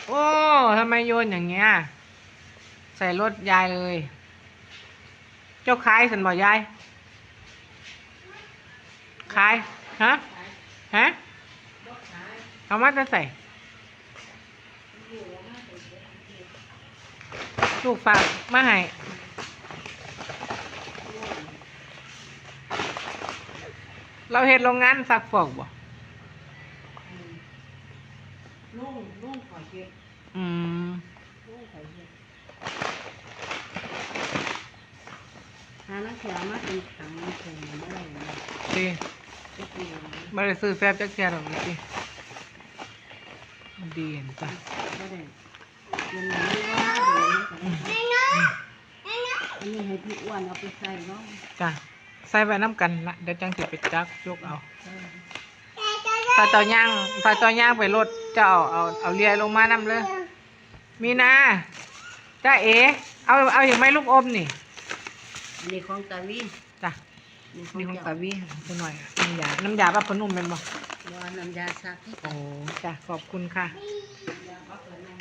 โอ้ทำไมโยนอย่างเงี้ยใส่รถยายเลย เจ้าขายสันบ่ยายขายฮะฮะเอามาจะใส่ลูกฝากมาให้เราเห็นโรงงานซักฟอกบ่ลุงขอเก็บอืมลุงขอเก็บหานักเขียมาเป็นถังเข็มไม่ได้เลยดีก็เปลี่ยนไม่ได้ซื้อแฟบจักแค่หรอกดิดีเห็นจ้ะไม่ได้ยังไม่ว่าเดี๋ยวอันนี้ให้พี่อ้วนเอาไปใส่เนาะจ้ะใส่ไว้น้ำกันละเดี๋ยวจังสิไปจักยกเอาถ้าต่อย่างไปรถจะเอาเลียลงมาน้ำเลยมีนาจ้าเอ๋เอาอย่างไม่ลูกอมนี่อันนี้ของตาวี จ้ะนี่ของตาวีสักหน่อยน้ำยาปลาพนุ่มเป็นบ่ว่าน้ำยาซักให้ โอ้จ้ะขอบคุณค่ะ ยาปลาพนุ่ม